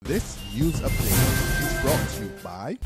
This news update is brought to you by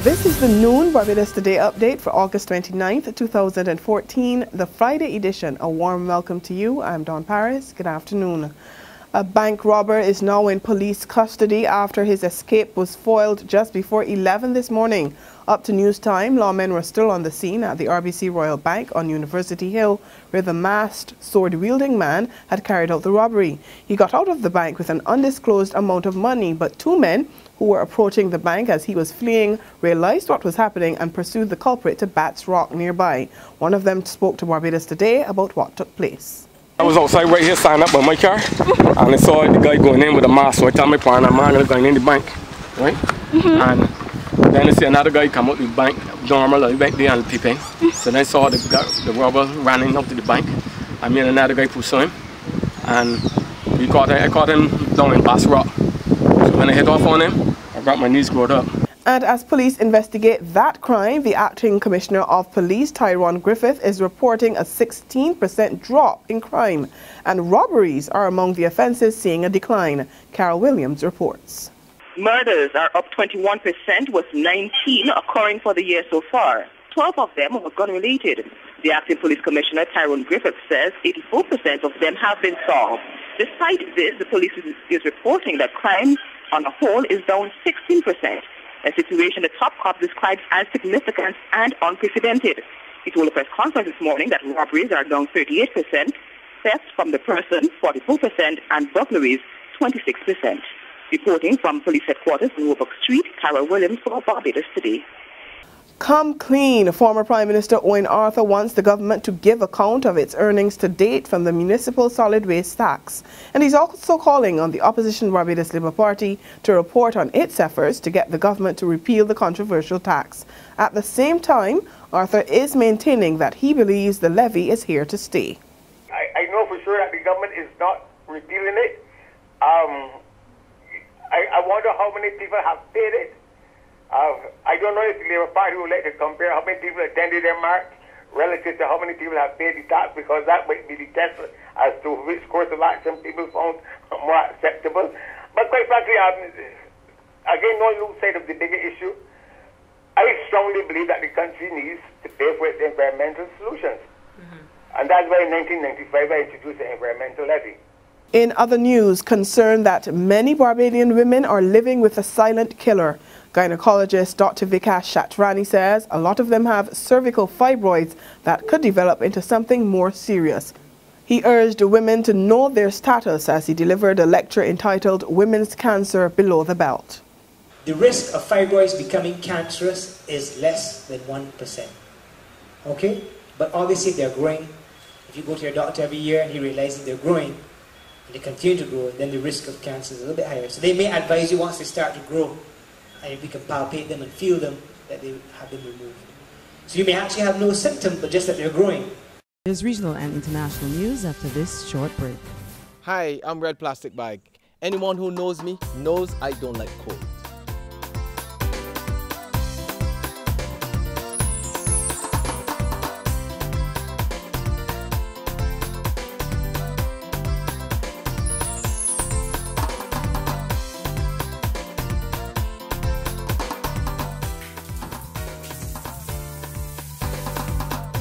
This is the noon Barbados Today update for August 29th, 2014, the Friday edition. A warm welcome to you. I'm Dawn Paris. Good afternoon. A bank robber is now in police custody after his escape was foiled just before 11 this morning. Up to news time, lawmen were still on the scene at the RBC Royal Bank on University Hill, where the masked, sword-wielding man had carried out the robbery. He got out of the bank with an undisclosed amount of money, but two men who were approaching the bank as he was fleeing realized what was happening and pursued the culprit to Bats Rock nearby. One of them spoke to Barbados Today about what took place. I was outside right here signing up on my car, and I saw the guy going in with a mask, so I told my partner, man, I'm going in the bank, right? And then I see another guy come out to the bank, normal, I went there and peeping. So then I saw the robber running up to the bank. I mean, another guy pursued him, and I caught him down in Bats Rock. So when I hit off on him, I got my knees growed up. And as police investigate that crime, the Acting Commissioner of Police, Tyrone Griffith, is reporting a 16% drop in crime. And robberies are among the offences seeing a decline. Carol Williams reports. Murders are up 21%, with 19 occurring for the year so far. 12 of them were gun-related. The Acting Police Commissioner, Tyrone Griffith, says 84% of them have been solved. Despite this, the police is reporting that crime on a whole is down 16%. A situation the top cop describes as significant and unprecedented. He told a press conference this morning that robberies are down 38%, theft from the person 44%, and burglaries 26%. Reporting from police headquarters in Roebuck Street, Carol Williams for Barbados Today. Come clean. Former Prime Minister Owen Arthur wants the government to give account of its earnings to date from the municipal solid waste tax. And he's also calling on the opposition Barbados Labour Party to report on its efforts to get the government to repeal the controversial tax. At the same time, Arthur is maintaining that he believes the levy is here to stay. I know for sure that the government is not repealing it. I wonder how many people have paid it. I don't know if the Labour Party would like to compare how many people attended their march relative to how many people have paid the tax, because that might be the test as to which course of action people found more acceptable. But quite frankly, again, no lose sight of the bigger issue. I strongly believe that the country needs to pay for its environmental solutions. And that's why in 1995 I introduced the environmental levy. In other news, concern that many Barbadian women are living with a silent killer. Gynaecologist Dr Vikash Chatrani says a lot of them have cervical fibroids that could develop into something more serious. He urged women to know their status as he delivered a lecture entitled Women's Cancer Below the Belt. The risk of fibroids becoming cancerous is less than 1%. Okay? But obviously they're growing. If you go to your doctor every year and he realizes they're growing, and they continue to grow, then the risk of cancer is a little bit higher. So they may advise you once they start to grow, and if you can palpate them and feel them, that they have been removed. So you may actually have no symptoms, but just that they're growing. There's regional and international news after this short break. Hi, I'm Red Plastic Bag. Anyone who knows me knows I don't like cold.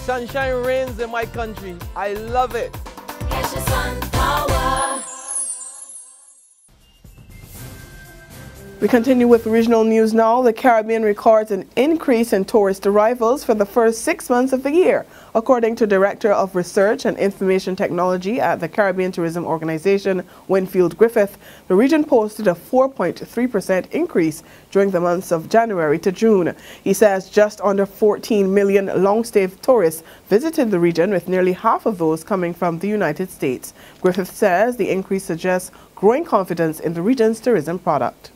Sunshine reigns in my country. I love it. Catch the sun power. We continue with regional news now. The Caribbean records an increase in tourist arrivals for the first 6 months of the year. According to Director of Research and Information Technology at the Caribbean Tourism Organization, Winfield Griffith, the region posted a 4.3% increase during the months of January to June. He says just under 14 million long-stay tourists visited the region, with nearly half of those coming from the United States. Griffith says the increase suggests growing confidence in the region's tourism product.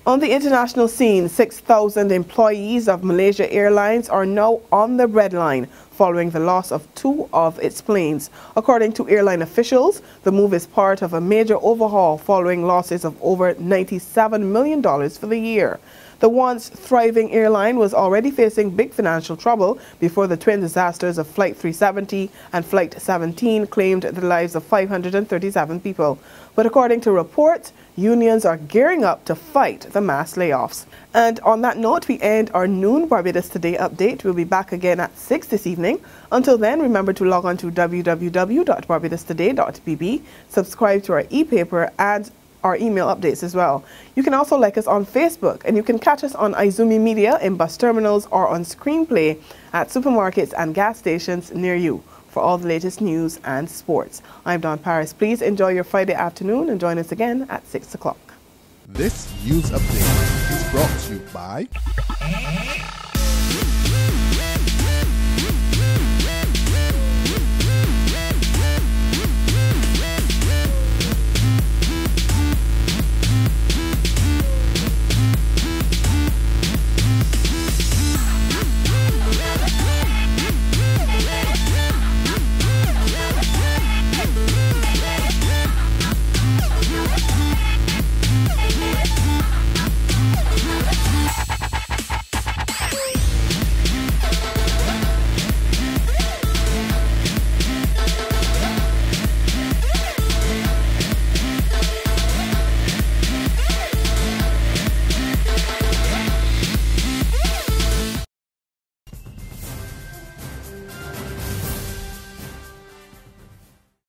On the international scene, 6,000 employees of Malaysia Airlines are now on the red line following the loss of 2 of its planes. According to airline officials, the move is part of a major overhaul following losses of over $97 million for the year. The once thriving airline was already facing big financial trouble before the twin disasters of Flight 370 and Flight 17 claimed the lives of 537 people. But according to reports, unions are gearing up to fight the mass layoffs. And on that note, we end our noon Barbados Today update. We'll be back again at 6 this evening. Until then, remember to log on to www.barbadostoday.bb, subscribe to our e-paper and our email updates as well. You can also like us on Facebook, and you can catch us on Izumi Media in bus terminals or on Screenplay at supermarkets and gas stations near you for all the latest news and sports. I'm Dawn Paris. Please enjoy your Friday afternoon and join us again at 6 o'clock. This news update is brought to you by